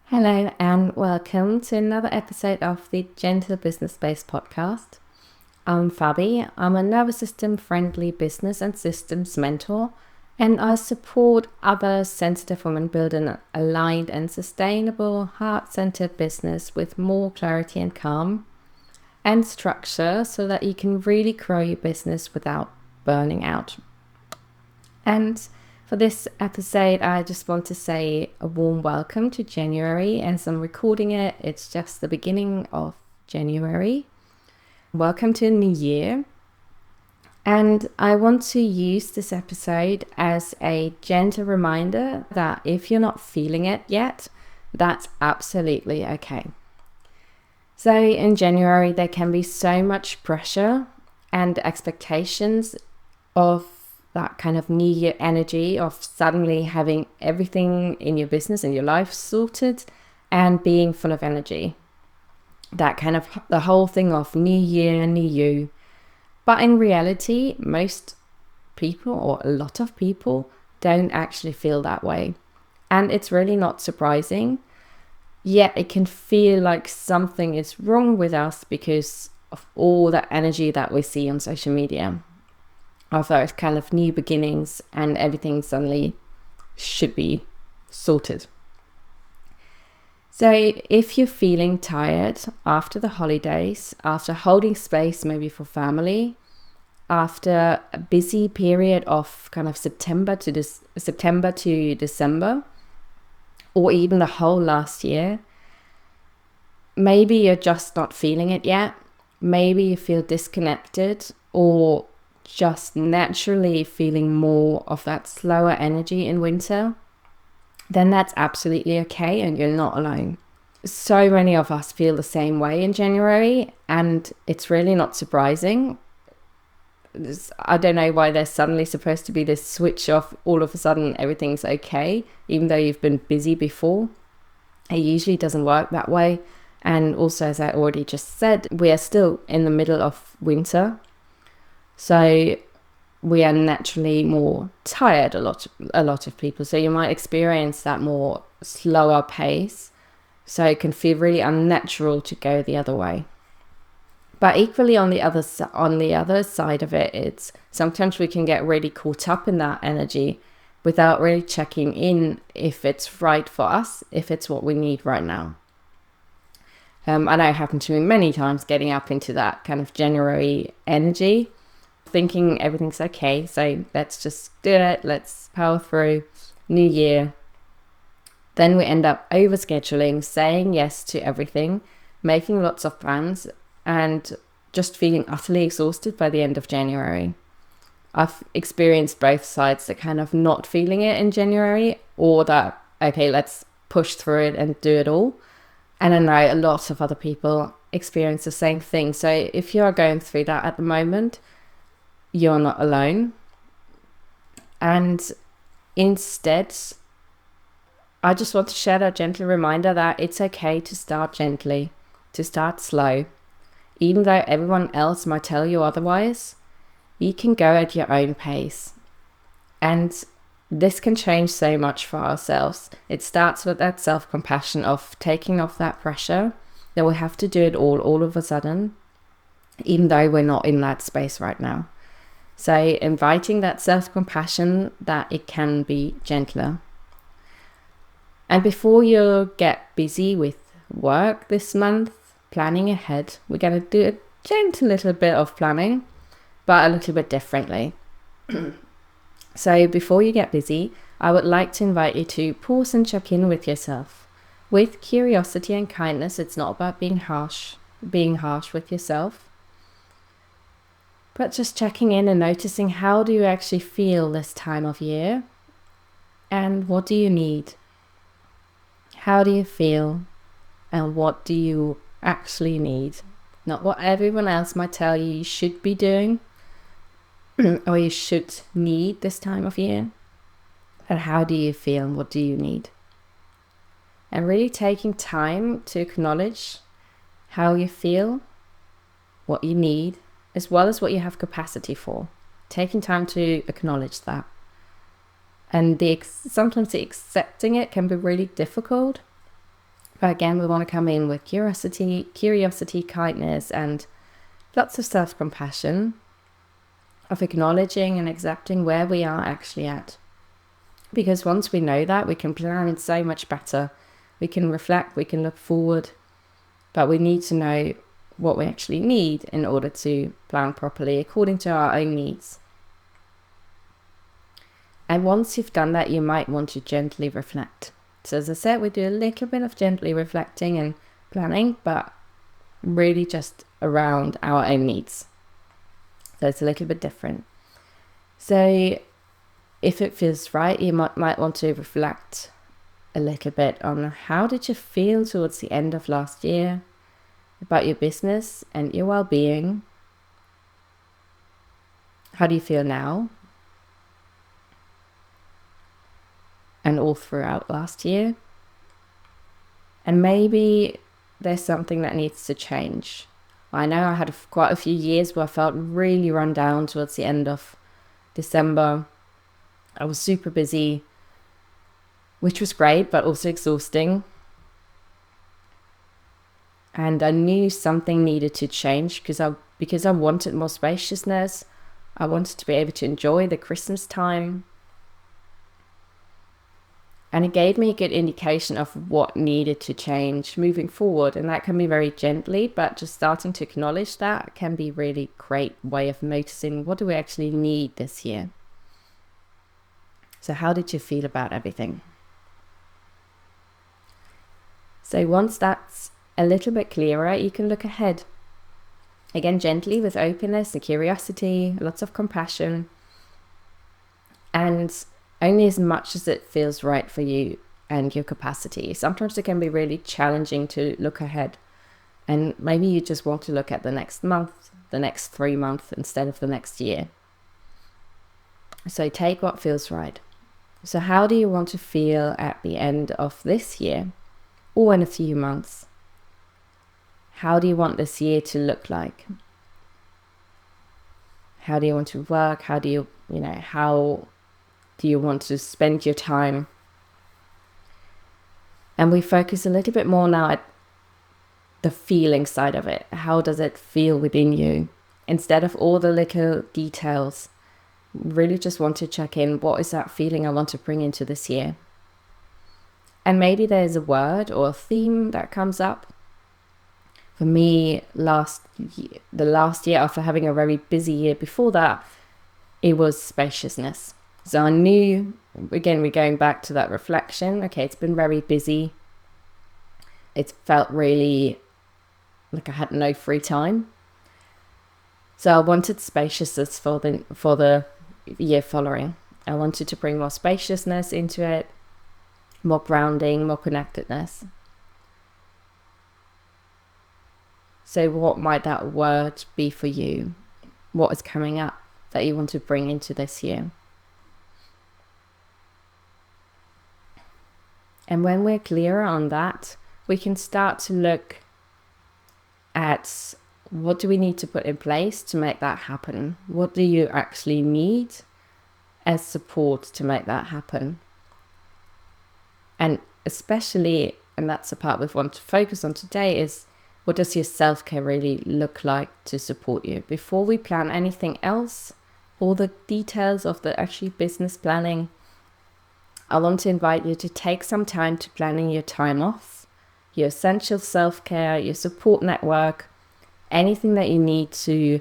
Hello and welcome to another episode of the Gentle Business Space podcast. I'm Fabi. I'm a nervous system friendly business and systems mentor, and I support other sensitive women build an aligned and sustainable heart-centered business with more clarity and calm and structure so that you can really grow your business without burning out. And for this episode, I just want to say a warm welcome to January. As I'm recording it, it's just the beginning of January. Welcome to a new year. And I want to use this episode as a gentle reminder that if you're not feeling it yet, that's absolutely okay. So in January, there can be so much pressure and expectations of that kind of new year energy of suddenly having everything in your business and your life sorted and being full of energy. That kind of the whole thing of new year, new you. But in reality, most people or a lot of people don't actually feel that way. And it's really not surprising. Yet it can feel like something is wrong with us because of all that energy that we see on social media. Of those kind of new beginnings and everything suddenly should be sorted. So if you're feeling tired after the holidays, after holding space maybe for family, after a busy period of kind of September to December, or even the whole last year, maybe you're just not feeling it yet. Maybe you feel disconnected or just naturally feeling more of that slower energy in winter, then that's absolutely okay and you're not alone. So many of us feel the same way in January, and it's really not surprising. I don't know why there's suddenly supposed to be this switch off, all of a sudden everything's okay, even though you've been busy before. It usually doesn't work that way. And also, as I already just said, we are still in the middle of winter. So we are naturally more tired, a lot of people. So you might experience that more slower pace. So it can feel really unnatural to go the other way. But equally on the other side of it, it's sometimes we can get really caught up in that energy without really checking in if it's right for us, if it's what we need right now. I know it happened to me many times, getting up into that kind of January energy, thinking everything's okay, so let's just do it, let's power through, new year. Then we end up overscheduling, saying yes to everything, making lots of plans, and just feeling utterly exhausted by the end of January. I've experienced both sides, the kind of not feeling it in January, or that, okay, let's push through it and do it all. And I know a lot of other people experience the same thing. So if you're going through that at the moment, you're not alone. And instead, I just want to share that gentle reminder that it's okay to start gently, to start slow. Even though everyone else might tell you otherwise, you can go at your own pace. And this can change so much for ourselves. It starts with that self-compassion of taking off that pressure that we have to do it all of a sudden, even though we're not in that space right now. So inviting that self-compassion that it can be gentler. And before you get busy with work this month, planning ahead, we're going to do a gentle little bit of planning, but a little bit differently. So before you get busy, I would like to invite you to pause and check in with yourself. With curiosity and kindness, it's not about being harsh with yourself, but just checking in and noticing how do you actually feel this time of year and what do you need? How do you feel and what do you actually need? Not what everyone else might tell you should be doing or you should need this time of year. And how do you feel and what do you need? And really taking time to acknowledge how you feel, what you need, as well as what you have capacity for. Taking time to acknowledge that. And sometimes the accepting it can be really difficult. But again, we want to come in with curiosity, kindness, and lots of self-compassion, of acknowledging and accepting where we are actually at. Because once we know that, we can plan it so much better. We can reflect, we can look forward, but we need to know what we actually need in order to plan properly according to our own needs. And once you've done that, you might want to gently reflect. So as I said, we do a little bit of gently reflecting and planning, but really just around our own needs. So it's a little bit different. So if it feels right, you might want to reflect a little bit on how did you feel towards the end of last year about your business and your well-being. How do you feel now? And all throughout last year. And maybe there's something that needs to change. I know I had quite a few years where I felt really run down towards the end of December. I was super busy, which was great, but also exhausting. And I knew something needed to change because I wanted more spaciousness. I wanted to be able to enjoy the Christmas time. And it gave me a good indication of what needed to change moving forward. And that can be very gently, but just starting to acknowledge that can be a really great way of noticing what do we actually need this year. So how did you feel about everything? So once that's a little bit clearer, you can look ahead. Again, gently with openness and curiosity, lots of compassion. And only as much as it feels right for you and your capacity. Sometimes it can be really challenging to look ahead. And maybe you just want to look at the next month, the next 3 months instead of the next year. So take what feels right. So how do you want to feel at the end of this year or in a few months? How do you want this year to look like? How do you want to work? How do you want to spend your time? And we focus a little bit more now at the feeling side of it. How does it feel within you? Instead of all the little details, really just want to check in, what is that feeling I want to bring into this year? And maybe there's a word or a theme that comes up. For me, the last year after having a very busy year before that, it was spaciousness. So I knew, again, we're going back to that reflection. Okay, it's been very busy. It felt really like I had no free time. So I wanted spaciousness for the year following. I wanted to bring more spaciousness into it, more grounding, more connectedness. So what might that word be for you? What is coming up that you want to bring into this year? And when we're clearer on that, we can start to look at what do we need to put in place to make that happen? What do you actually need as support to make that happen? And especially, and that's the part we want to focus on today, is what does your self-care really look like to support you? Before we plan anything else, all the details of the actually business planning, I want to invite you to take some time to planning your time off, your essential self-care, your support network, anything that you need to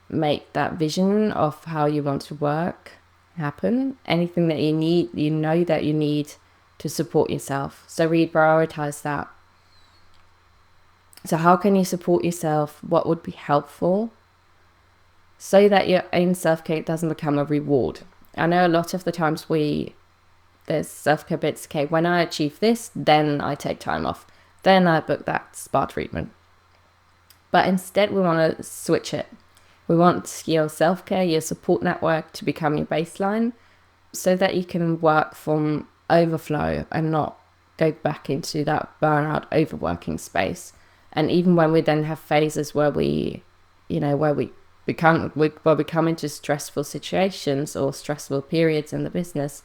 make that vision of how you want to work happen, anything that you need, that you need to support yourself. So reprioritize that. So how can you support yourself? What would be helpful so that your own self-care doesn't become a reward? I know a lot of the times there's self-care bits, okay, when I achieve this, then I take time off. Then I book that spa treatment. But instead we want to switch it. We want your self-care, your support network to become your baseline so that you can work from overflow and not go back into that burnout overworking space. And even when we then have phases where we come into stressful situations or stressful periods in the business,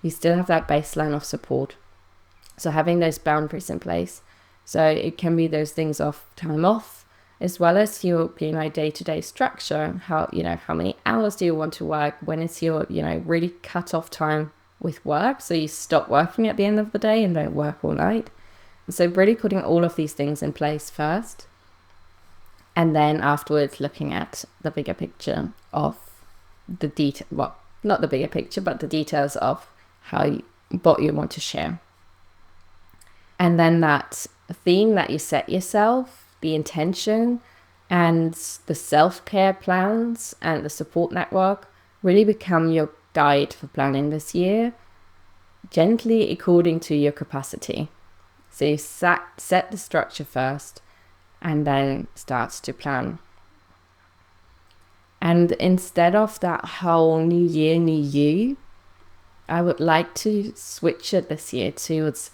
you still have that baseline of support. So having those boundaries in place. So it can be those things of time off, as well as your, day-to-day structure. How many hours do you want to work? When is your, really cut off time with work? So you stop working at the end of the day and don't work all night. So really putting all of these things in place first. And then afterwards looking at the bigger picture of the detail, well, not the bigger picture, but the details of what you want to share. And then that theme that you set yourself, the intention and the self-care plans and the support network really become your guide for planning this year, gently according to your capacity. So you set the structure first and then start to plan. And instead of that whole new year, new you, I would like to switch it this year towards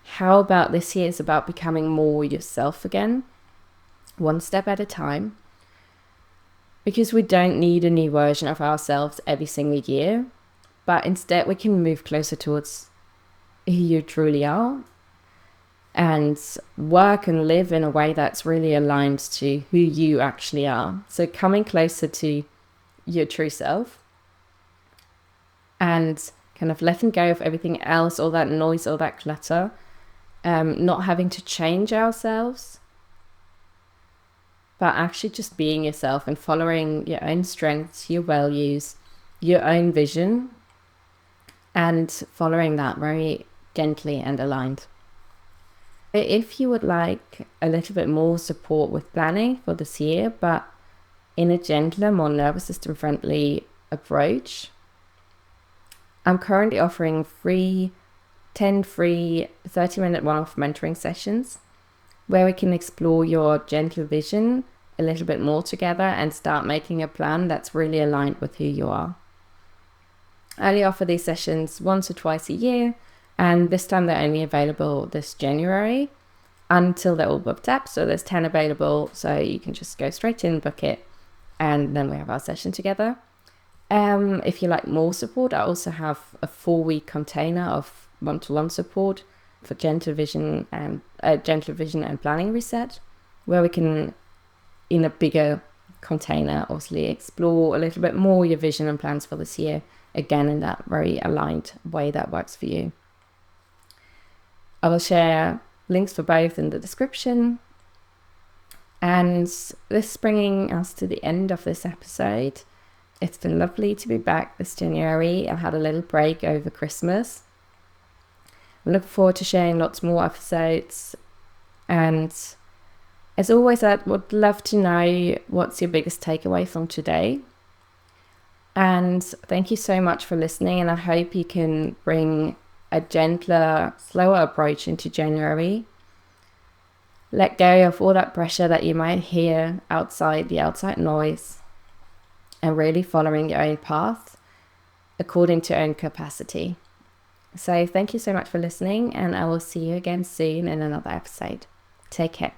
how about this year is about becoming more yourself again, one step at a time. Because we don't need a new version of ourselves every single year, but instead we can move closer towards who you truly are and work and live in a way that's really aligned to who you actually are. So coming closer to your true self and kind of letting go of everything else, all that noise, all that clutter, not having to change ourselves, but actually just being yourself and following your own strengths, your values, your own vision, and following that very gently and aligned. If you would like a little bit more support with planning for this year, but in a gentler, more nervous system friendly approach, I'm currently offering 10 free 30-minute one-off mentoring sessions where we can explore your gentle vision a little bit more together and start making a plan that's really aligned with who you are. I only offer these sessions once or twice a year, and this time they're only available this January until they're all booked up. So there's 10 available, so you can just go straight in, book it, and then we have our session together. If you like more support, I also have a 4-week container of one-to-one support for gentle vision and planning reset, where we can, in a bigger container, obviously explore a little bit more your vision and plans for this year, again in that very aligned way that works for you. I will share links for both in the description. And this is bringing us to the end of this episode. It's been lovely to be back this January. I've had a little break over Christmas. I look forward to sharing lots more episodes. And as always, I would love to know what's your biggest takeaway from today. And thank you so much for listening. And I hope you can bring a gentler, slower approach into January. Let go of all that pressure that you might hear outside, the outside noise, and really following your own path according to your own capacity. So thank you so much for listening, and I will see you again soon in another episode. Take care.